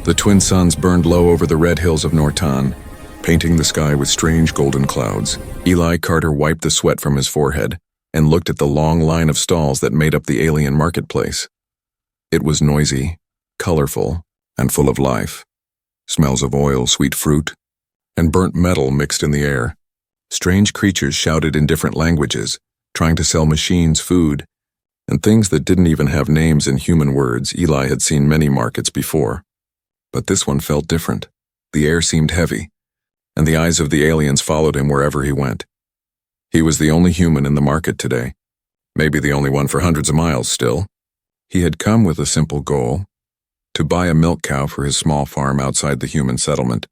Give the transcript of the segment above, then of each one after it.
The twin suns burned low over the red hills of Nortan, painting the sky with strange golden clouds. Eli Carter wiped the sweat from his forehead and looked at the long line of stalls that made up the alien marketplace. It was noisy, colorful, and full of life. Smells of oil, sweet fruit, and burnt metal mixed in the air. Strange creatures shouted in different languages, trying to sell machines, food, and things that didn't even have names in human words. Eli had seen many markets before, but this one felt different. The air seemed heavy, and the eyes of the aliens followed him wherever he went. He was the only human in the market today, maybe the only one for hundreds of miles still. He had come with a simple goal: to buy a milk cow for his small farm outside the human settlement.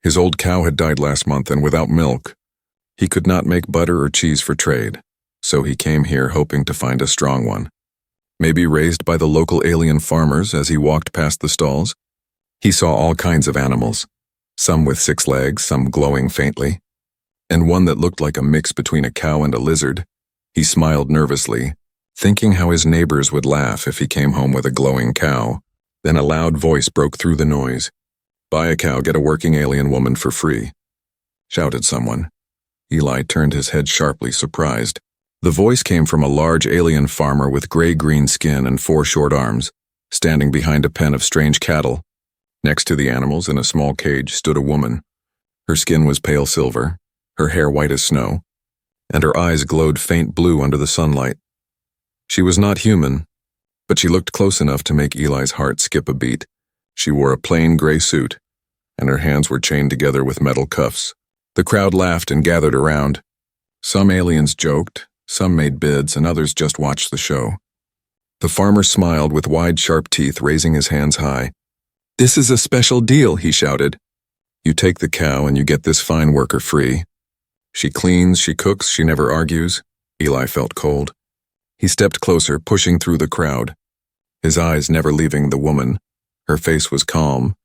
His old cow had died last month, and without milk, he could not make butter or cheese for trade, so he came here hoping to find a strong one. Maybe raised by the local alien farmers. As he walked past the stalls, he saw all kinds of animals, some with 6 legs, some glowing faintly, and one that looked like a mix between a cow and a lizard. He smiled nervously, thinking how his neighbors would laugh if he came home with a glowing cow. Then a loud voice broke through the noise. "Buy a cow, get a working alien woman for free," shouted someone. Eli turned his head sharply, surprised. The voice came from a large alien farmer with gray-green skin and 4 short arms, standing behind a pen of strange cattle. Next to the animals, in a small cage, stood a woman. Her skin was pale silver, her hair white as snow, and her eyes glowed faint blue under the sunlight. She was not human, but she looked close enough to make Eli's heart skip a beat. She wore a plain gray suit, and her hands were chained together with metal cuffs. The crowd laughed and gathered around. Some aliens joked, some made bids, and others just watched the show. The farmer smiled with wide, sharp teeth, raising his hands high. "This is a special deal," he shouted. "You take the cow and you get this fine worker free. She cleans, she cooks, she never argues." Eli felt cold. He stepped closer, pushing through the crowd, his eyes never leaving the woman. Her face was calm,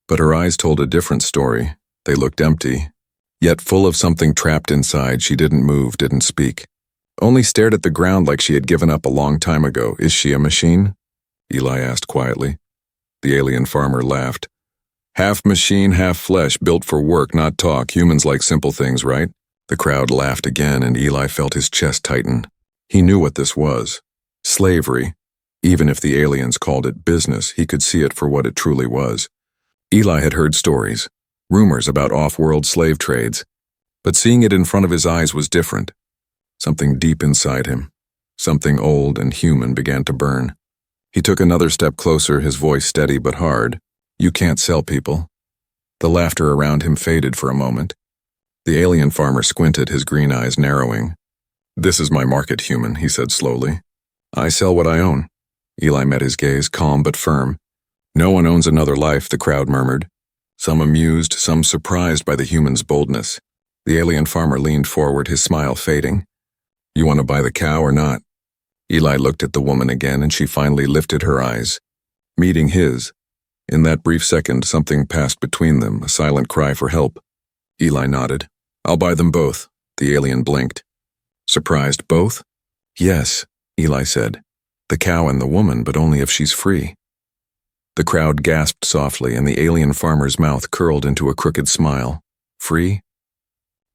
but her eyes told a different story. They looked empty, yet full of something trapped inside. She didn't move, didn't speak, only stared at the ground like she had given up a long time ago. "Is she a machine?" Eli asked quietly. The alien farmer laughed. "Half machine, half flesh, built for work, not talk. Humans like simple things, right?" The crowd laughed again, and Eli felt his chest tighten. He knew what this was. Slavery. Even if the aliens called it business, he could see it for what it truly was. Eli had heard stories, rumors about off-world slave trades, but seeing it in front of his eyes was different. Something deep inside him, something old and human, began to burn. He took another step closer, his voice steady but hard. "You can't sell people." The laughter around him faded for a moment. The alien farmer squinted, his green eyes narrowing. "This is my market, human," he said slowly. "I sell what I own." Eli met his gaze, calm but firm. "No one owns another life," the crowd murmured, some amused, some surprised by the human's boldness. The alien farmer leaned forward, his smile fading. "You want to buy the cow or not?" Eli looked at the woman again, and she finally lifted her eyes, meeting his. In that brief second, something passed between them, a silent cry for help. Eli nodded. "I'll buy them both." The alien blinked. "Surprised, both?" "Yes," Eli said. "The cow and the woman, but only if she's free." The crowd gasped softly, and the alien farmer's mouth curled into a crooked smile. "Free?"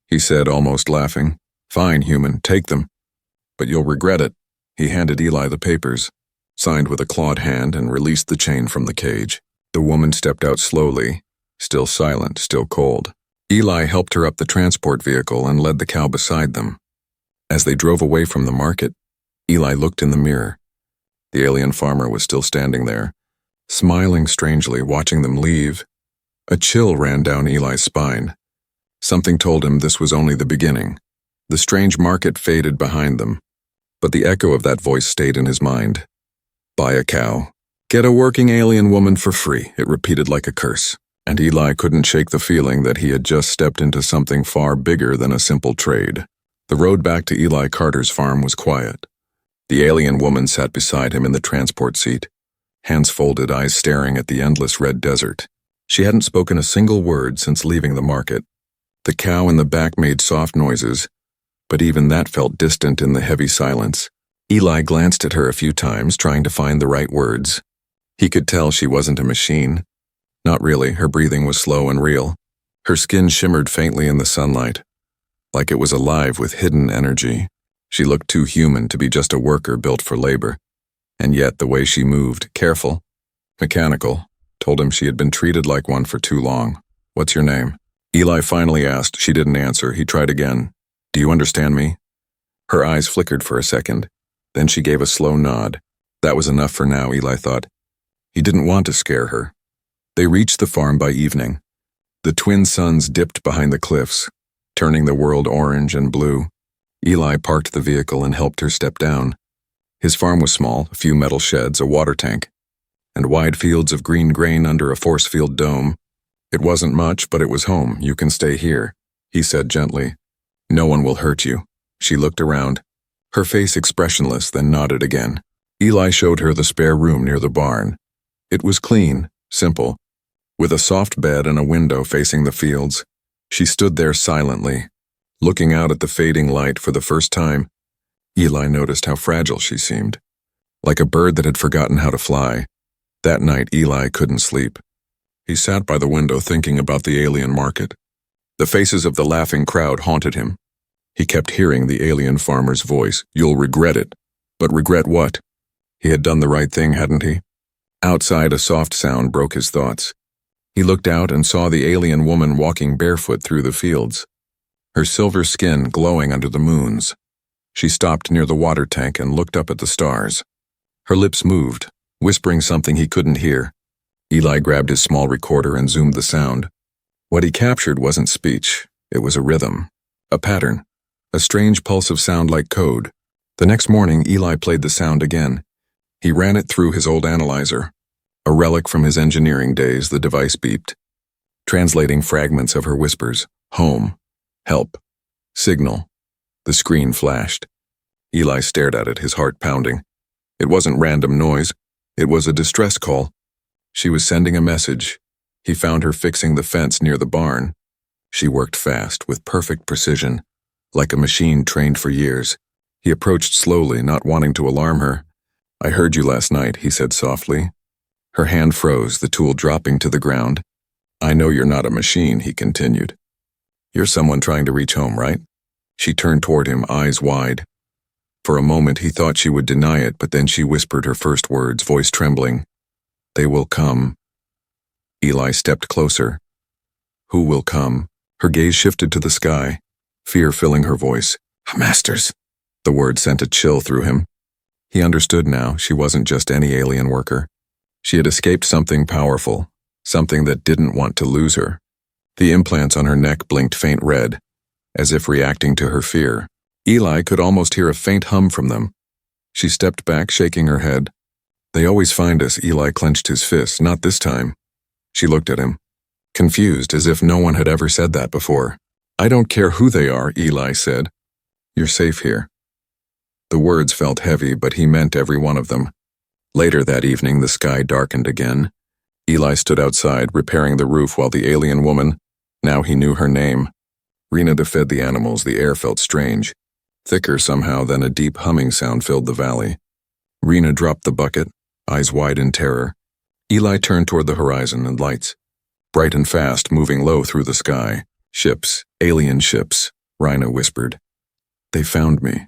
he said, almost laughing. "Fine, human, take them. But you'll regret it." He handed Eli the papers, signed with a clawed hand, and released the chain from the cage. The woman stepped out slowly, still silent, still cold. Eli helped her up the transport vehicle and led the cow beside them. As they drove away from the market, Eli looked in the mirror. The alien farmer was still standing there, smiling strangely, watching them leave. A chill ran down Eli's spine. Something told him this was only the beginning. The strange market faded behind them, but the echo of that voice stayed in his mind. "Buy a cow. Get a working alien woman for free," it repeated like a curse, and Eli couldn't shake the feeling that he had just stepped into something far bigger than a simple trade. The road back to Eli Carter's farm was quiet. The alien woman sat beside him in the transport seat, hands folded, eyes staring at the endless red desert. She hadn't spoken a single word since leaving the market. The cow in the back made soft noises, but even that felt distant in the heavy silence. Eli glanced at her a few times, trying to find the right words. He could tell she wasn't a machine. Not really, her breathing was slow and real. Her skin shimmered faintly in the sunlight, like it was alive with hidden energy. She looked too human to be just a worker built for labor. And yet the way she moved, careful, mechanical, told him she had been treated like one for too long. "What's your name?" Eli finally asked. She didn't answer. He tried again. "Do you understand me?" Her eyes flickered for a second. Then she gave a slow nod. That was enough for now, Eli thought. He didn't want to scare her. They reached the farm by evening. The twin suns dipped behind the cliffs, turning the world orange and blue. Eli parked the vehicle and helped her step down. His farm was small, a few metal sheds, a water tank, and wide fields of green grain under a force field dome. "It wasn't much, but it was home. You can stay here," he said gently. "No one will hurt you." She looked around, her face expressionless, then nodded again. Eli showed her the spare room near the barn. It was clean, simple, with a soft bed and a window facing the fields. She stood there silently, looking out at the fading light for the first time. Eli noticed how fragile she seemed, like a bird that had forgotten how to fly. That night, Eli couldn't sleep. He sat by the window thinking about the alien market. The faces of the laughing crowd haunted him. He kept hearing the alien farmer's voice. "You'll regret it." But regret what? He had done the right thing, hadn't he? Outside, a soft sound broke his thoughts. He looked out and saw the alien woman walking barefoot through the fields, her silver skin glowing under the moons. She stopped near the water tank and looked up at the stars. Her lips moved, whispering something he couldn't hear. Eli grabbed his small recorder and zoomed the sound. What he captured wasn't speech. It was a rhythm, a pattern, a strange pulse of sound like code. The next morning, Eli played the sound again. He ran it through his old analyzer. A relic from his engineering days, the device beeped, translating fragments of her whispers. Home, help, signal. The screen flashed. Eli stared at it, his heart pounding. It wasn't random noise. It was a distress call. She was sending a message. He found her fixing the fence near the barn. She worked fast, with perfect precision, like a machine trained for years. He approached slowly, not wanting to alarm her. "I heard you last night," he said softly. Her hand froze, the tool dropping to the ground. "I know you're not a machine," he continued. "You're someone trying to reach home, right?" She turned toward him, eyes wide. For a moment he thought she would deny it, but then she whispered her first words, voice trembling. "They will come." Eli stepped closer. "Who will come?" Her gaze shifted to the sky, fear filling her voice. "Masters." The word sent a chill through him. He understood now. She wasn't just any alien worker. She had escaped something powerful, something that didn't want to lose her. The implants on her neck blinked faint red, as if reacting to her fear. Eli could almost hear a faint hum from them. She stepped back, shaking her head. "They always find us." Eli clenched his fist. "Not this time." She looked at him, confused, as if no one had ever said that before. "I don't care who they are," Eli said. "You're safe here." The words felt heavy, but he meant every one of them. Later that evening, the sky darkened again. Eli stood outside, repairing the roof while the alien woman, now he knew her name. Rena fed the animals. The air felt strange, thicker somehow than a deep humming sound filled the valley. Rena dropped the bucket, eyes wide in terror. Eli turned toward the horizon and lights, bright and fast, moving low through the sky. "Ships, alien ships," Rena whispered. "They found me."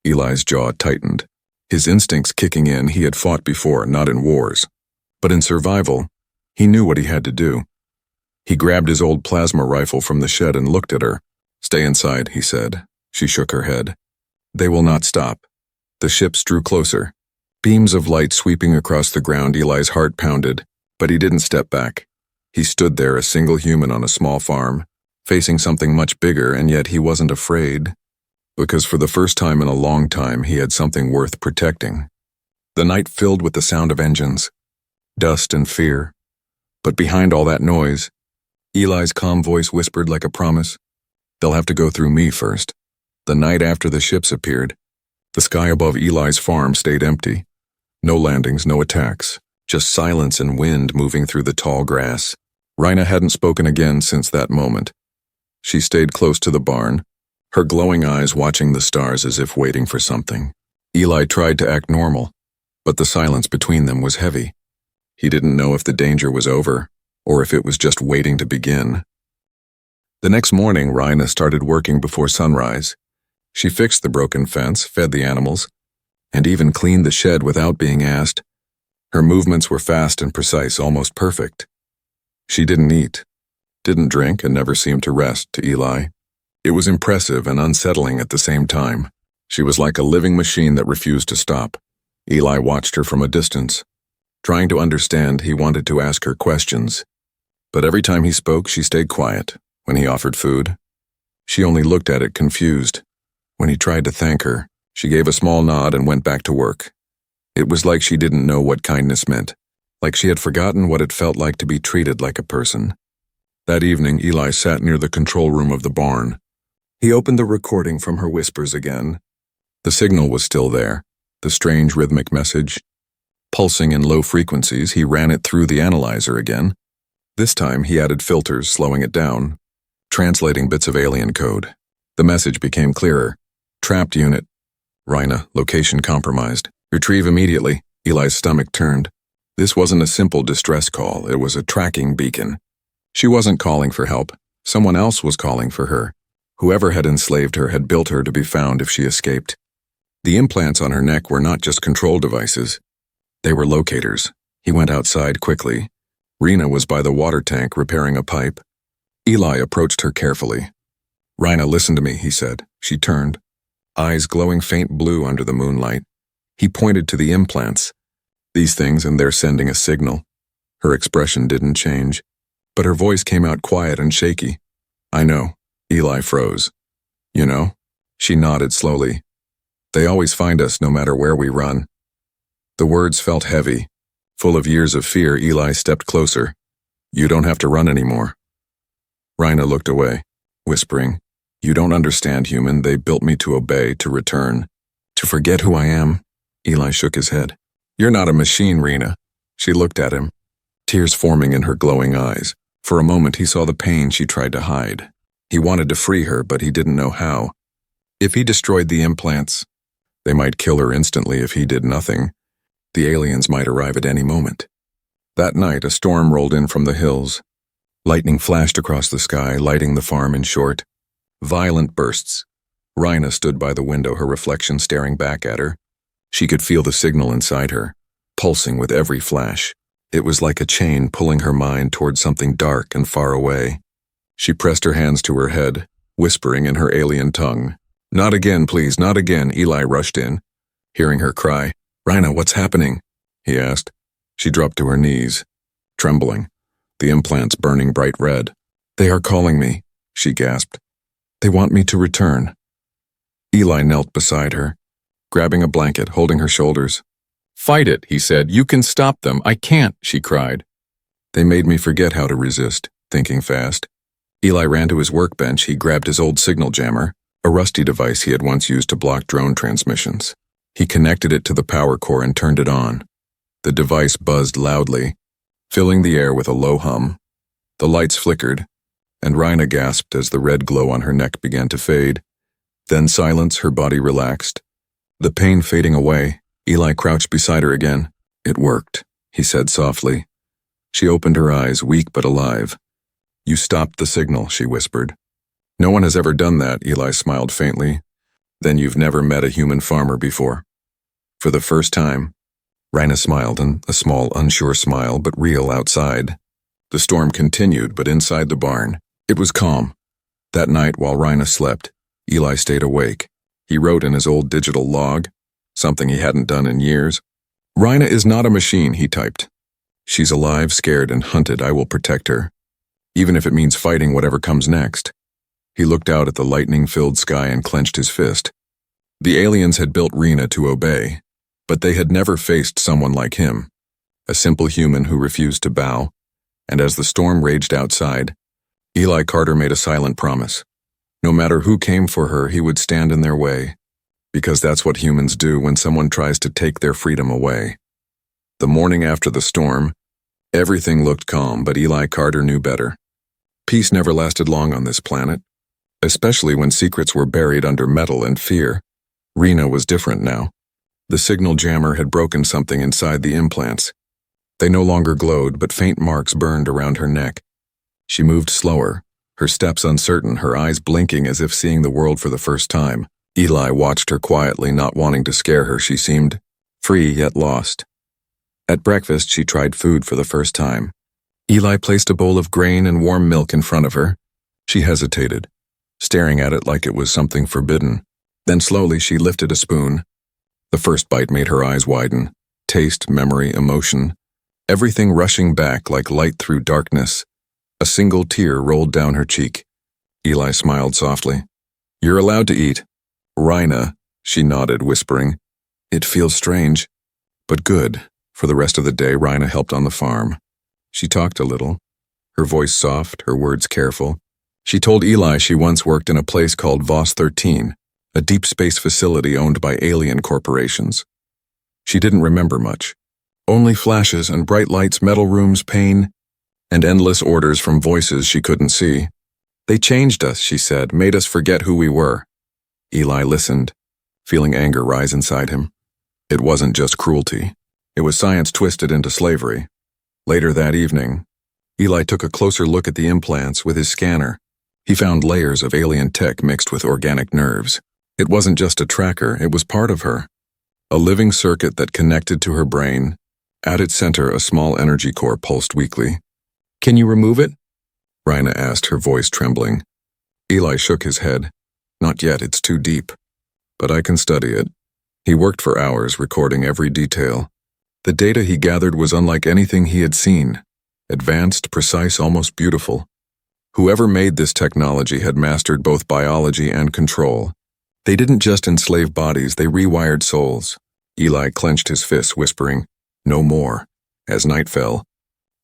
Eli's jaw tightened. His instincts kicking in. He had fought before, not in wars, but in survival. He knew what he had to do. He grabbed his old plasma rifle from the shed and looked at her. "Stay inside," he said. She shook her head. "They will not stop." The ships drew closer, beams of light sweeping across the ground. Eli's heart pounded, but he didn't step back. He stood there, a single human on a small farm, facing something much bigger, and yet he wasn't afraid. Because for the first time in a long time, he had something worth protecting. The night filled with the sound of engines, dust and fear. But behind all that noise, Eli's calm voice whispered like a promise. "They'll have to go through me first." The night after the ships appeared, the sky above Eli's farm stayed empty. No landings, no attacks, just silence and wind moving through the tall grass. Rena hadn't spoken again since that moment. She stayed close to the barn, her glowing eyes watching the stars as if waiting for something. Eli tried to act normal, but the silence between them was heavy. He didn't know if the danger was over, or if it was just waiting to begin. The next morning, Rhina started working before sunrise. She fixed the broken fence, fed the animals, and even cleaned the shed without being asked. Her movements were fast and precise, almost perfect. She didn't eat, didn't drink, and never seemed to rest, to Eli. It was impressive and unsettling at the same time. She was like a living machine that refused to stop. Eli watched her from a distance. Trying to understand, he wanted to ask her questions. But every time he spoke, she stayed quiet. When he offered food, she only looked at it confused. When he tried to thank her, she gave a small nod and went back to work. It was like she didn't know what kindness meant, like she had forgotten what it felt like to be treated like a person. That evening, Eli sat near the control room of the barn. He opened the recording from her whispers again. The signal was still there, the strange rhythmic message. Pulsing in low frequencies, he ran it through the analyzer again. This time, he added filters, slowing it down, translating bits of alien code. The message became clearer. Trapped unit. Rhina, location compromised. Retrieve immediately. Eli's stomach turned. This wasn't a simple distress call, it was a tracking beacon. She wasn't calling for help. Someone else was calling for her. Whoever had enslaved her had built her to be found if she escaped. The implants on her neck were not just control devices. They were locators. He went outside quickly. Rhina was by the water tank repairing a pipe. Eli approached her carefully. Rhina, listen to me, he said. She turned, eyes glowing faint blue under the moonlight. He pointed to the implants. These things, and they're sending a signal. Her expression didn't change, but her voice came out quiet and shaky. I know. Eli froze. You know? She nodded slowly. They always find us no matter where we run. The words felt heavy. Full of years of fear, Eli stepped closer. You don't have to run anymore. Rhina looked away, whispering, You don't understand, human. They built me to obey, to return, to forget who I am. Eli shook his head. You're not a machine, Rhina. She looked at him, tears forming in her glowing eyes. For a moment he saw the pain she tried to hide. He wanted to free her, but he didn't know how. If he destroyed the implants, they might kill her instantly. If he did nothing, the aliens might arrive at any moment. That night, a storm rolled in from the hills. Lightning flashed across the sky, lighting the farm in short. Violent bursts. Rhina stood by the window, her reflection staring back at her. She could feel the signal inside her, pulsing with every flash. It was like a chain pulling her mind toward something dark and far away. She pressed her hands to her head, whispering in her alien tongue. Not again, please, not again. Eli rushed in, hearing her cry. Rhina, what's happening? He asked. She dropped to her knees, trembling, the implants burning bright red. They are calling me, she gasped. They want me to return. Eli knelt beside her, grabbing a blanket, holding her shoulders. Fight it, he said. You can stop them. I can't, she cried. They made me forget how to resist, thinking fast. Eli ran to his workbench. He grabbed his old signal jammer, a rusty device he had once used to block drone transmissions. He connected it to the power core and turned it on. The device buzzed loudly, filling the air with a low hum. The lights flickered, and Rhina gasped as the red glow on her neck began to fade. Then silence, her body relaxed. The pain fading away, Eli crouched beside her again. It worked, he said softly. She opened her eyes, weak but alive. You stopped the signal, she whispered. No one has ever done that, Eli smiled faintly. Then you've never met a human farmer before. For the first time, Rhina smiled, and a small, unsure smile, but real outside. The storm continued, but inside the barn, it was calm. That night, while Rhina slept, Eli stayed awake. He wrote in his old digital log, something he hadn't done in years. Rhina is not a machine, he typed. She's alive, scared, and hunted. I will protect her, even if it means fighting whatever comes next. He looked out at the lightning-filled sky and clenched his fist. The aliens had built Rhina to obey, but they had never faced someone like him, a simple human who refused to bow. And as the storm raged outside, Eli Carter made a silent promise. No matter who came for her, he would stand in their way, because that's what humans do when someone tries to take their freedom away. The morning after the storm, everything looked calm, but Eli Carter knew better. Peace never lasted long on this planet, especially when secrets were buried under metal and fear. Rhina was different now. The signal jammer had broken something inside the implants. They no longer glowed, but faint marks burned around her neck. She moved slower, her steps uncertain, her eyes blinking as if seeing the world for the first time. Eli watched her quietly, not wanting to scare her. She seemed free yet lost. At breakfast, she tried food for the first time. Eli placed a bowl of grain and warm milk in front of her. She hesitated, staring at it like it was something forbidden. Then slowly she lifted a spoon. The first bite made her eyes widen. Taste, memory, emotion, everything rushing back like light through darkness. A single tear rolled down her cheek. Eli smiled softly. "You're allowed to eat." "Rhina," she nodded, whispering. "It feels strange, but good." For the rest of the day, Rhina helped on the farm. She talked a little, her voice soft, her words careful. She told Eli she once worked in a place called Voss 13, a deep space facility owned by alien corporations. She didn't remember much. Only flashes and bright lights, metal rooms, pain, and endless orders from voices she couldn't see. "They changed us," she said, "made us forget who we were." Eli listened, feeling anger rise inside him. It wasn't just cruelty. It was science twisted into slavery. Later that evening, Eli took a closer look at the implants with his scanner. He found layers of alien tech mixed with organic nerves. It wasn't just a tracker, it was part of her. A living circuit that connected to her brain. At its center, a small energy core pulsed weakly. "Can you remove it?" Rhina asked, her voice trembling. Eli shook his head. "Not yet, it's too deep. But I can study it." He worked for hours, recording every detail. The data he gathered was unlike anything he had seen. Advanced, precise, almost beautiful. Whoever made this technology had mastered both biology and control. They didn't just enslave bodies, they rewired souls. Eli clenched his fists, whispering, "No more." As night fell,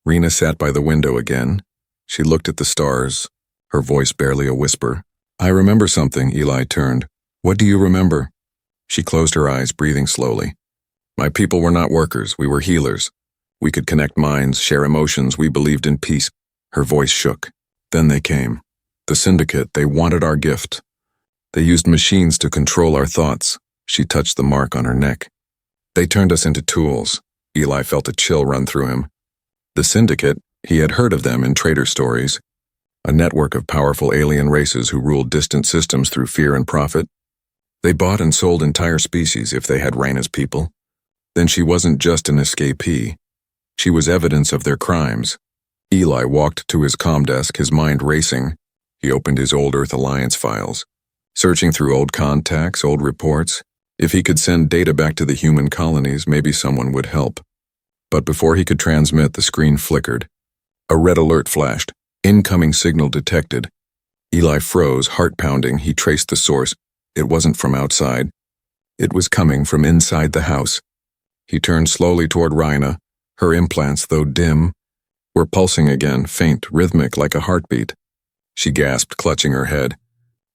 Rhina sat by the window again. She looked at the stars, her voice barely a whisper. "I remember something." Eli turned. "What do you remember?" She closed her eyes, breathing slowly. "My people were not workers, we were healers. We could connect minds, share emotions, we believed in peace." Her voice shook. "Then they came. The syndicate, they wanted our gift. They used machines to control our thoughts." She touched the mark on her neck. "They turned us into tools." Eli felt a chill run through him. The syndicate, he had heard of them in trader stories. A network of powerful alien races who ruled distant systems through fear and profit. They bought and sold entire species if they had Rhina's people. Then she wasn't just an escapee. She was evidence of their crimes. Eli walked to his comm desk, his mind racing. He opened his old Earth Alliance files, searching through old contacts, old reports. If he could send data back to the human colonies, maybe someone would help. But before he could transmit, the screen flickered. A red alert flashed. Incoming signal detected. Eli froze, heart pounding. He traced the source. It wasn't from outside. It was coming from inside the house. He turned slowly toward Rhina. Her implants, though dim, were pulsing again, faint, rhythmic like a heartbeat. She gasped, clutching her head.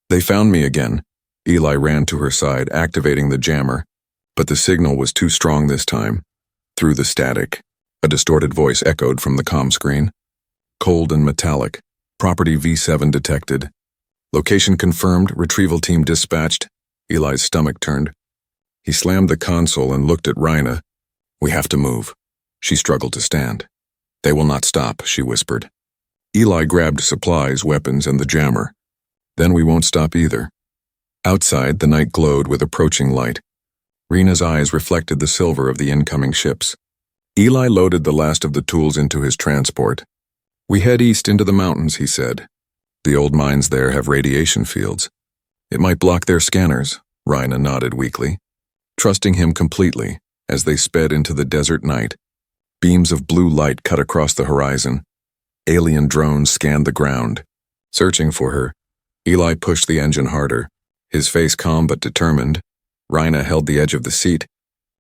"They found me again." Eli ran to her side, activating the jammer. But the signal was too strong this time. Through the static, a distorted voice echoed from the comm screen. Cold and metallic. Property V7 detected. Location confirmed, retrieval team dispatched. Eli's stomach turned. He slammed the console and looked at Rhina. "We have to move." She struggled to stand. "They will not stop," she whispered. Eli grabbed supplies, weapons, and the jammer. "Then we won't stop either." Outside, the night glowed with approaching light. Rhina's eyes reflected the silver of the incoming ships. Eli loaded the last of the tools into his transport. "We head east into the mountains," he said. "The old mines there have radiation fields. It might block their scanners." Rhina nodded weakly, trusting him completely as they sped into the desert night. Beams of blue light cut across the horizon. Alien drones scanned the ground, searching for her. Eli pushed the engine harder, his face calm but determined. Rhina held the edge of the seat,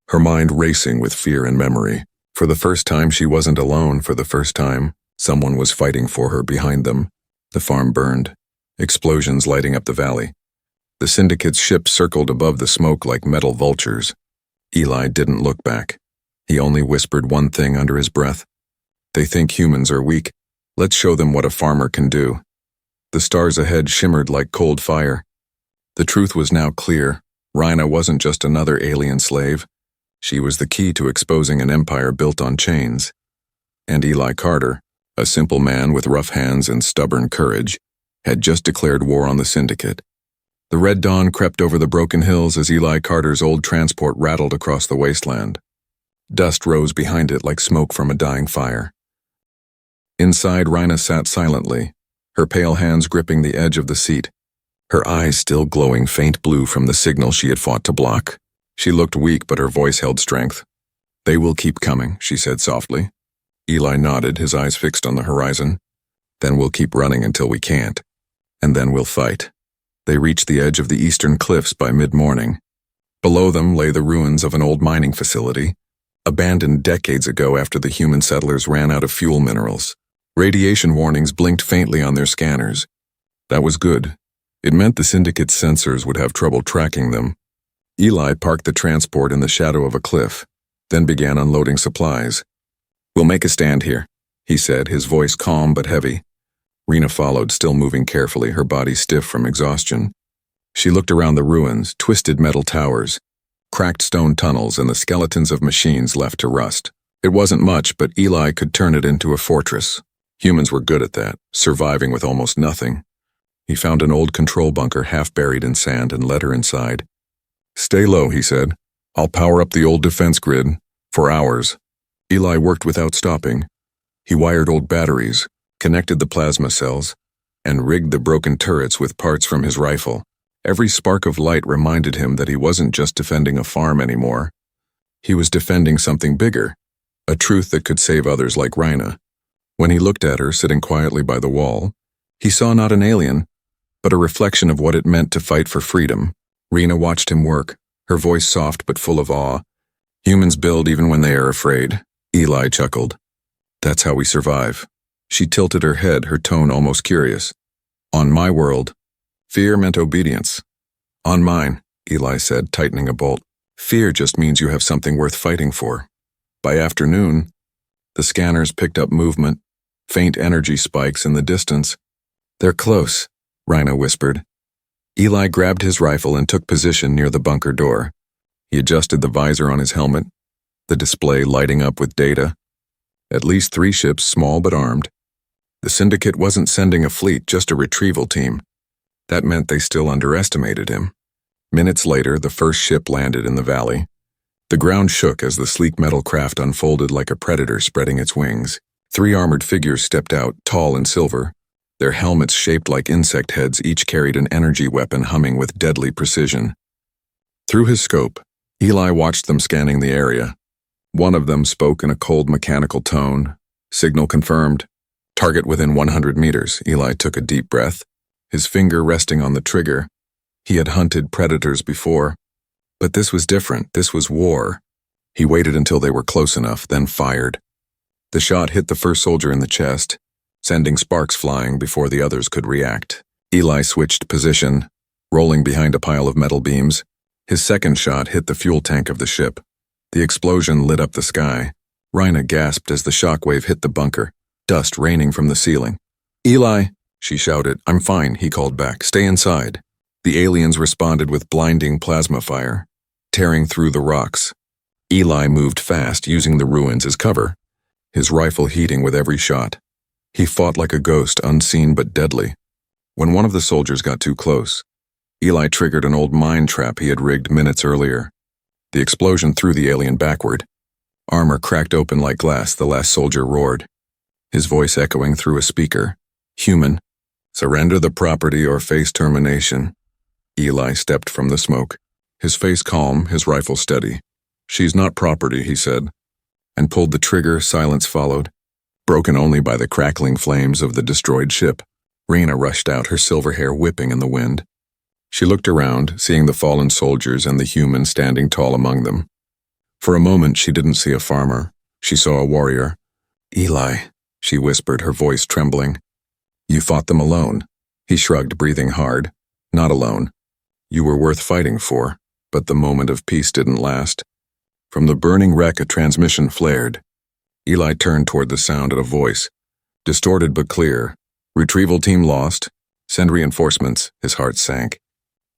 her mind racing with fear and memory. For the first time, she wasn't alone. For the first time, someone was fighting for her behind them. The farm burned, explosions lighting up the valley. The syndicate's ships circled above the smoke like metal vultures. Eli didn't look back. He only whispered one thing under his breath. "They think humans are weak. Let's show them what a farmer can do." The stars ahead shimmered like cold fire. The truth was now clear. Rhina wasn't just another alien slave. She was the key to exposing an empire built on chains. And Eli Carter, a simple man with rough hands and stubborn courage, had just declared war on the syndicate. The red dawn crept over the broken hills as Eli Carter's old transport rattled across the wasteland. Dust rose behind it like smoke from a dying fire. Inside, Rhina sat silently, her pale hands gripping the edge of the seat, her eyes still glowing faint blue from the signal she had fought to block. She looked weak, but her voice held strength. "They will keep coming," she said softly. Eli nodded, his eyes fixed on the horizon. "Then we'll keep running until we can't. And then we'll fight." They reached the edge of the eastern cliffs by mid-morning. Below them lay the ruins of an old mining facility, abandoned decades ago after the human settlers ran out of fuel minerals. Radiation warnings blinked faintly on their scanners. That was good. It meant the syndicate's sensors would have trouble tracking them. Eli parked the transport in the shadow of a cliff, then began unloading supplies. "We'll make a stand here," he said, his voice calm but heavy. Rhina followed, still moving carefully, her body stiff from exhaustion. She looked around the ruins, twisted metal towers, cracked stone tunnels, and the skeletons of machines left to rust. It wasn't much, but Eli could turn it into a fortress. Humans were good at that, surviving with almost nothing. He found an old control bunker half buried in sand and led her inside. "Stay low," he said. "I'll power up the old defense grid. For hours." Eli worked without stopping. He wired old batteries, connected the plasma cells, and rigged the broken turrets with parts from his rifle. Every spark of light reminded him that he wasn't just defending a farm anymore. He was defending something bigger, a truth that could save others like Rhina. When he looked at her, sitting quietly by the wall, he saw not an alien, but a reflection of what it meant to fight for freedom. Rhina watched him work, her voice soft but full of awe. "Humans build even when they are afraid." Eli chuckled. "That's how we survive." She tilted her head, her tone almost curious. "On my world, fear meant obedience." "On mine," Eli said, tightening a bolt, "fear just means you have something worth fighting for." By afternoon, the scanners picked up movement, faint energy spikes in the distance. "They're close," Rhina whispered. Eli grabbed his rifle and took position near the bunker door. He adjusted the visor on his helmet, the display lighting up with data. At least 3 ships, small but armed. The syndicate wasn't sending a fleet, just a retrieval team. That meant they still underestimated him. Minutes later, the first ship landed in the valley. The ground shook as the sleek metal craft unfolded like a predator spreading its wings. 3 armored figures stepped out, tall and silver. Their helmets shaped like insect heads, each carried an energy weapon humming with deadly precision. Through his scope, Eli watched them scanning the area. One of them spoke in a cold mechanical tone. "Signal confirmed. Target within 100 meters." Eli took a deep breath, his finger resting on the trigger. He had hunted predators before. But this was different. This was war. He waited until they were close enough, then fired. The shot hit the first soldier in the chest, sending sparks flying before the others could react. Eli switched position, rolling behind a pile of metal beams. His second shot hit the fuel tank of the ship. The explosion lit up the sky. Rhina gasped as the shockwave hit the bunker, dust raining from the ceiling. "Eli," she shouted. "I'm fine," he called back. "Stay inside." The aliens responded with blinding plasma fire, tearing through the rocks. Eli moved fast, using the ruins as cover, his rifle heating with every shot. He fought like a ghost, unseen but deadly. When one of the soldiers got too close, Eli triggered an old mine trap he had rigged minutes earlier. The explosion threw the alien backward. Armor cracked open like glass. The last soldier roared, his voice echoing through a speaker. "Human, surrender the property or face termination." Eli stepped from the smoke, his face calm, his rifle steady. "She's not property," he said, and pulled the trigger. Silence followed, broken only by the crackling flames of the destroyed ship. Rhina rushed out, her silver hair whipping in the wind. She looked around, seeing the fallen soldiers and the human standing tall among them. For a moment, she didn't see a farmer. She saw a warrior. "Eli," she whispered, her voice trembling. "You fought them alone." He shrugged, breathing hard. "Not alone. You were worth fighting for." But the moment of peace didn't last. From the burning wreck, a transmission flared. Eli turned toward the sound at a voice, distorted but clear. "Retrieval team lost. Send reinforcements." His heart sank.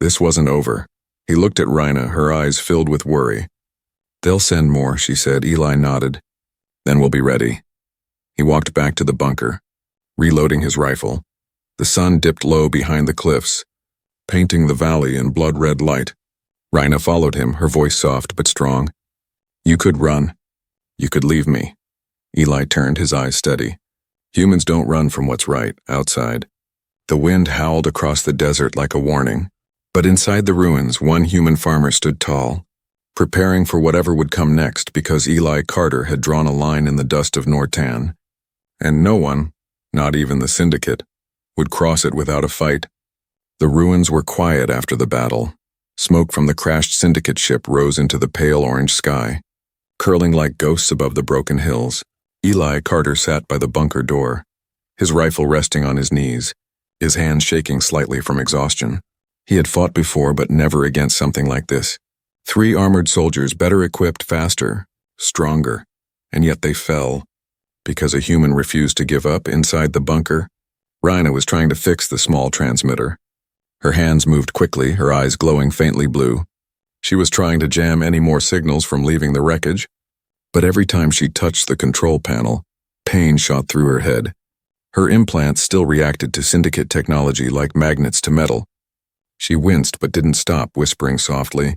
This wasn't over. He looked at Rhina, her eyes filled with worry. "They'll send more," she said. Eli nodded. "Then we'll be ready." He walked back to the bunker, reloading his rifle. The sun dipped low behind the cliffs, painting the valley in blood-red light. Rhina followed him, her voice soft but strong. You could run. You could leave me. Eli turned, his eyes steady. Humans don't run from what's right, outside. The wind howled across the desert like a warning. But inside the ruins, one human farmer stood tall, preparing for whatever would come next because Eli Carter had drawn a line in the dust of Nortan. And no one, not even the Syndicate, would cross it without a fight. The ruins were quiet after the battle. Smoke from the crashed Syndicate ship rose into the pale orange sky, curling like ghosts above the broken hills. Eli Carter sat by the bunker door, his rifle resting on his knees, his hands shaking slightly from exhaustion. He had fought before, but never against something like this. 3 armored soldiers, better equipped, faster, stronger, and yet they fell because a human refused to give up inside the bunker. Rhina was trying to fix the small transmitter. Her hands moved quickly, her eyes glowing faintly blue. She was trying to jam any more signals from leaving the wreckage, but every time she touched the control panel, pain shot through her head. Her implants still reacted to Syndicate technology like magnets to metal. She winced but didn't stop, whispering softly.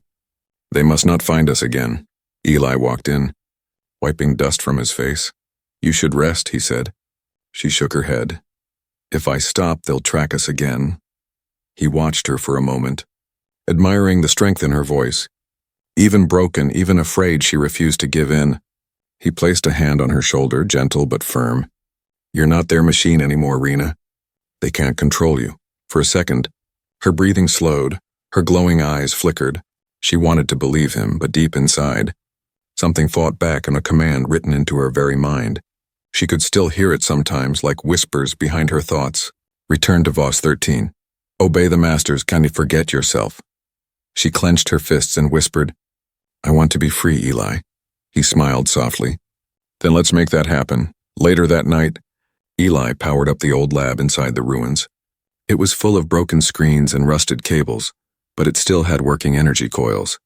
They must not find us again. Eli walked in, wiping dust from his face. You should rest, he said. She shook her head. If I stop, they'll track us again. He watched her for a moment, admiring the strength in her voice. Even broken, even afraid, she refused to give in. He placed a hand on her shoulder, gentle but firm. You're not their machine anymore, Rhina. They can't control you. For a second, her breathing slowed, her glowing eyes flickered. She wanted to believe him, but deep inside, something fought back in a command written into her very mind. She could still hear it sometimes, like whispers behind her thoughts. Return to Voss 13. Obey the masters, can you forget yourself? She clenched her fists and whispered, I want to be free, Eli. He smiled softly. Then let's make that happen. Later that night, Eli powered up the old lab inside the ruins. It was full of broken screens and rusted cables, but it still had working energy coils.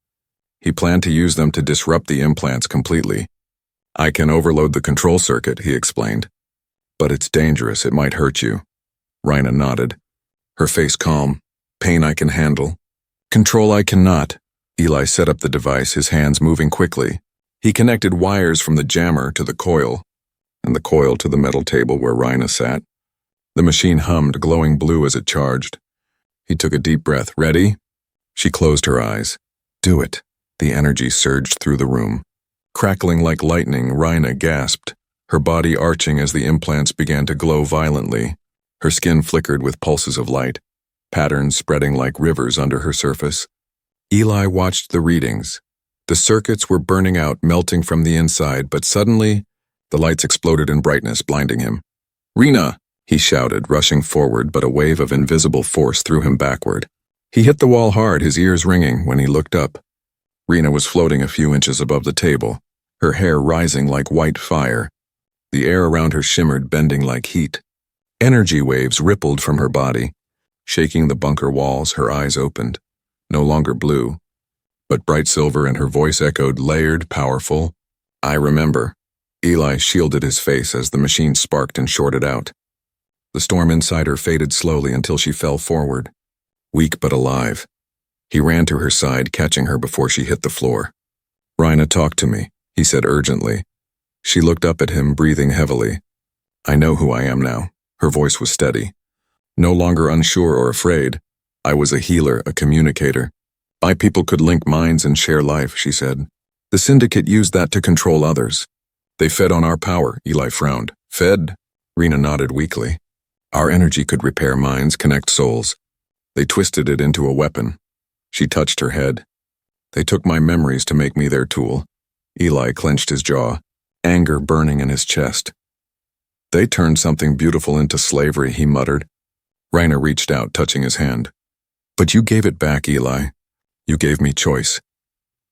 He planned to use them to disrupt the implants completely. I can overload the control circuit, he explained. But it's dangerous, it might hurt you. Rhina nodded, her face calm. Pain I can handle. Control I cannot. Eli set up the device, his hands moving quickly. He connected wires from the jammer to the coil, and the coil to the metal table where Rhina sat. The machine hummed, glowing blue as it charged. He took a deep breath. Ready? She closed her eyes. Do it. The energy surged through the room. Crackling like lightning, Rhina gasped, her body arching as the implants began to glow violently. Her skin flickered with pulses of light, patterns spreading like rivers under her surface. Eli watched the readings. The circuits were burning out, melting from the inside, but suddenly, the lights exploded in brightness, blinding him. Rhina! He shouted, rushing forward, but a wave of invisible force threw him backward. He hit the wall hard, his ears ringing, when he looked up. Rhina was floating a few inches above the table, her hair rising like white fire. The air around her shimmered, bending like heat. Energy waves rippled from her body. Shaking the bunker walls, her eyes opened, no longer blue, but bright silver, and her voice echoed, layered, powerful. I remember. Eli shielded his face as the machine sparked and shorted out. The storm inside her faded slowly until she fell forward, weak but alive. He ran to her side, catching her before she hit the floor. Rhina, talk to me, he said urgently. She looked up at him, breathing heavily. I know who I am now. Her voice was steady. No longer unsure or afraid. I was a healer, a communicator. My people could link minds and share life, she said. The Syndicate used that to control others. They fed on our power, Eli frowned. Fed? Rhina nodded weakly. Our energy could repair minds, connect souls. They twisted it into a weapon. She touched her head. They took my memories to make me their tool. Eli clenched his jaw, anger burning in his chest. They turned something beautiful into slavery, he muttered. Rhina reached out, touching his hand. But you gave it back, Eli. You gave me choice.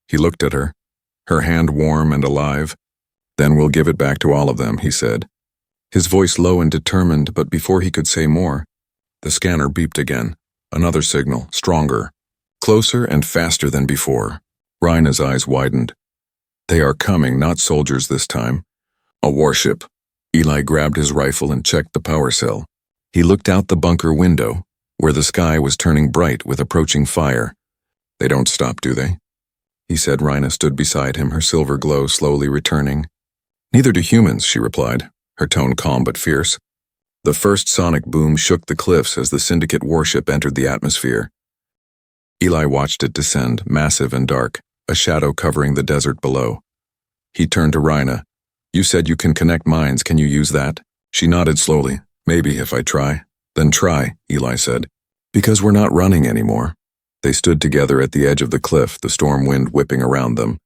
He looked at her, her hand warm and alive. Then we'll give it back to all of them, he said. His voice low and determined, but before he could say more, the scanner beeped again. Another signal, stronger, closer and faster than before. Rhina's eyes widened. They are coming, not soldiers this time. A warship. Eli grabbed his rifle and checked the power cell. He looked out the bunker window, where the sky was turning bright with approaching fire. They don't stop, do they? He said. Rhina stood beside him, her silver glow slowly returning. Neither do humans, she replied, her tone calm but fierce. The first sonic boom shook the cliffs as the Syndicate warship entered the atmosphere. Eli watched it descend, massive and dark, a shadow covering the desert below. He turned to Rhina. You said you can connect minds, can you use that? She nodded slowly. Maybe if I try. Then try, Eli said. Because we're not running anymore. They stood together at the edge of the cliff, the storm wind whipping around them.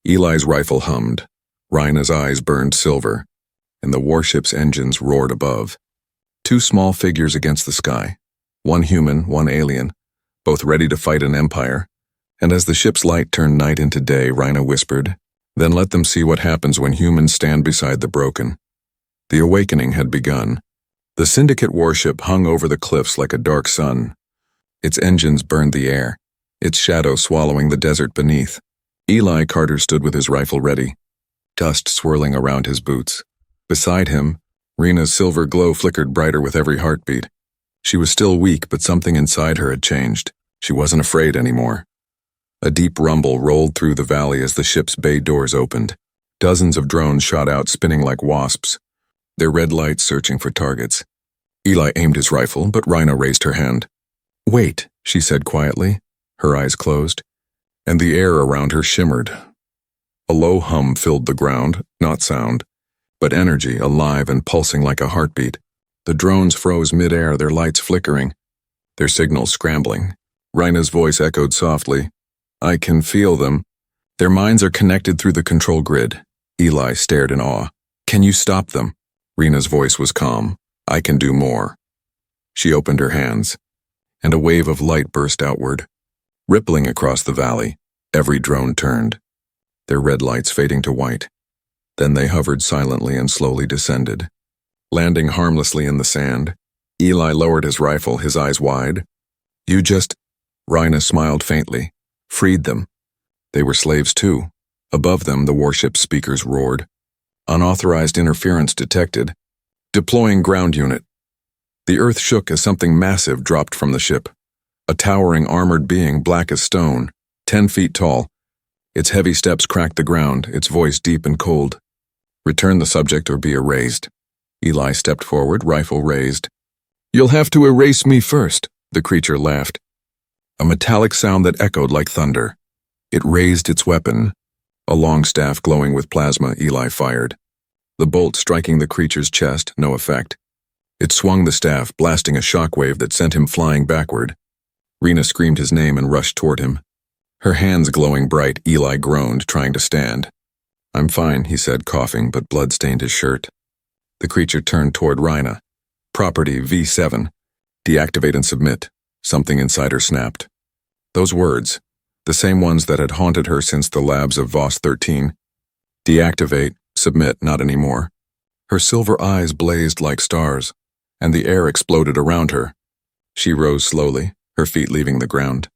Eli's rifle hummed. Rhina's eyes burned silver, and the warship's engines roared above. Two small figures against the sky. One human, one alien, both ready to fight an empire. And as the ship's light turned night into day, Rhina whispered, Then let them see what happens when humans stand beside the broken. The awakening had begun. The Syndicate warship hung over the cliffs like a dark sun. Its engines burned the air, its shadow swallowing the desert beneath. Eli Carter stood with his rifle ready, dust swirling around his boots. Beside him, Rhina's silver glow flickered brighter with every heartbeat. She was still weak, but something inside her had changed. She wasn't afraid anymore. A deep rumble rolled through the valley as the ship's bay doors opened. Dozens of drones shot out, spinning like wasps, their red lights searching for targets. Eli aimed his rifle, but Rhina raised her hand. Wait, she said quietly, her eyes closed, and the air around her shimmered. A low hum filled the ground, not sound, but energy, alive and pulsing like a heartbeat. The drones froze mid-air, their lights flickering, their signals scrambling. Rhina's voice echoed softly. I can feel them. Their minds are connected through the control grid. Eli stared in awe. Can you stop them? Rhina's voice was calm. I can do more. She opened her hands, and a wave of light burst outward. Rippling across the valley, every drone turned, their red lights fading to white. Then they hovered silently and slowly descended. Landing harmlessly in the sand, Eli lowered his rifle, his eyes wide. You just... Rhina smiled faintly. Freed them. They were slaves too. Above them, the warship's speakers roared. Unauthorized interference detected. Deploying ground unit. The earth shook as something massive dropped from the ship. A towering armored being, black as stone, 10 feet tall. Its heavy steps cracked the ground, its voice deep and cold. Return the subject or be erased. Eli stepped forward, rifle raised. You'll have to erase me first, the creature laughed. A metallic sound that echoed like thunder. It raised its weapon. A long staff glowing with plasma, Eli fired. The bolt striking the creature's chest, no effect. It swung the staff, blasting a shockwave that sent him flying backward. Rhina screamed his name and rushed toward him. Her hands glowing bright, Eli groaned, trying to stand. I'm fine, he said, coughing, but blood stained his shirt. The creature turned toward Rhina. Property V7. Deactivate and submit. Something inside her snapped. Those words, the same ones that had haunted her since the labs of Voss 13. Deactivate, submit, not anymore. Her silver eyes blazed like stars, and the air exploded around her. She rose slowly, her feet leaving the ground,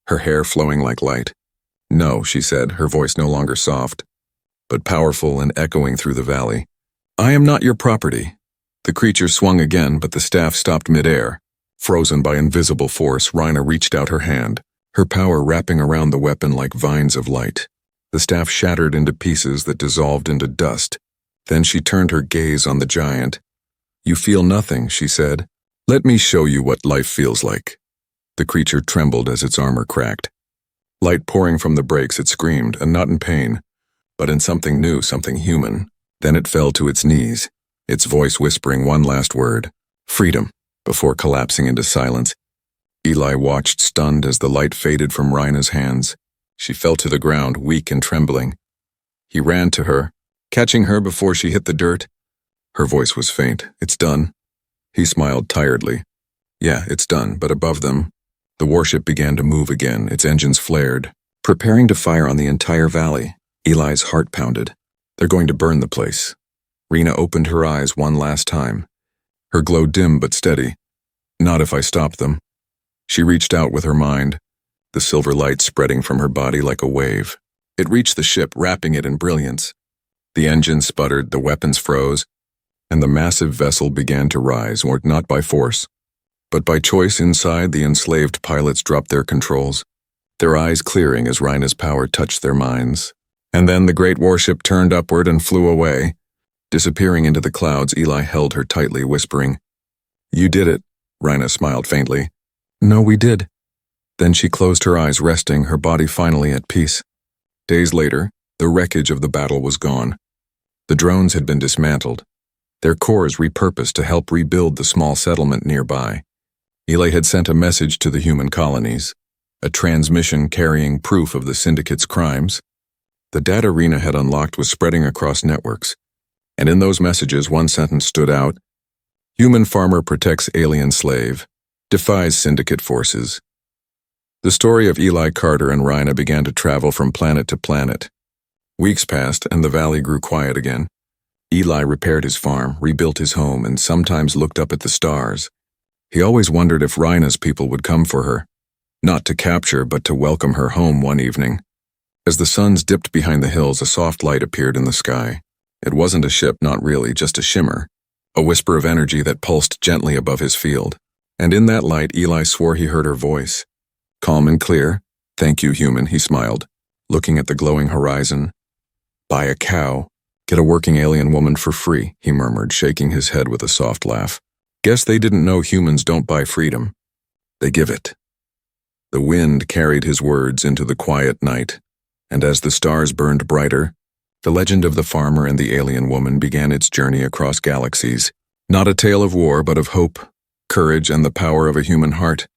her hair flowing like light. No, she said, her voice no longer soft, but powerful and echoing through the valley. I am not your property. The creature swung again, but the staff stopped mid-air. Frozen by invisible force, Rhina reached out her hand, her power wrapping around the weapon like vines of light. The staff shattered into pieces that dissolved into dust. Then she turned her gaze on the giant. You feel nothing, she said. Let me show you what life feels like. The creature trembled as its armor cracked. Light pouring from the brakes, it screamed, and not in pain, but in something new, something human. Then it fell to its knees, its voice whispering one last word, freedom, before collapsing into silence. Eli watched, stunned, as the light faded from Rhina's hands. She fell to the ground, weak and trembling. He ran to her, catching her before she hit the dirt. Her voice was faint. It's done. He smiled tiredly. Yeah, it's done, but above them, the warship began to move again, its engines flared, preparing to fire on the entire valley. Eli's heart pounded. They're going to burn the place. Rhina opened her eyes one last time. Her glow dim but steady. Not if I stop them. She reached out with her mind, the silver light spreading from her body like a wave. It reached the ship, wrapping it in brilliance. The engines sputtered, the weapons froze, and the massive vessel began to rise, not by force, but by choice. Inside, the enslaved pilots dropped their controls, their eyes clearing as Rhina's power touched their minds. And then the great warship turned upward and flew away. Disappearing into the clouds, Eli held her tightly, whispering, "You did it," Rhina smiled faintly. "No, we did." Then she closed her eyes, resting, her body finally at peace. Days later, the wreckage of the battle was gone. The drones had been dismantled, their cores repurposed to help rebuild the small settlement nearby. Eli had sent a message to the human colonies, a transmission carrying proof of the Syndicate's crimes. The data Rena had unlocked was spreading across networks, and in those messages one sentence stood out: "Human farmer protects alien slave, defies Syndicate forces." The story of Eli Carter and Rhina began to travel from planet to planet. Weeks passed, and the valley grew quiet again. Eli repaired his farm, rebuilt his home, and sometimes looked up at the stars. He always wondered if Rhina's people would come for her, not to capture, but to welcome her home one evening. As the suns dipped behind the hills, a soft light appeared in the sky. It wasn't a ship, not really, just a shimmer, a whisper of energy that pulsed gently above his field. And in that light, Eli swore he heard her voice. Calm and clear. "Thank you, human," he smiled, looking at the glowing horizon. "Buy a cow. Get a working alien woman for free," he murmured, shaking his head with a soft laugh. "Guess they didn't know humans don't buy freedom. They give it." The wind carried his words into the quiet night, and as the stars burned brighter, the legend of the farmer and the alien woman began its journey across galaxies. Not a tale of war, but of hope, courage, and the power of a human heart.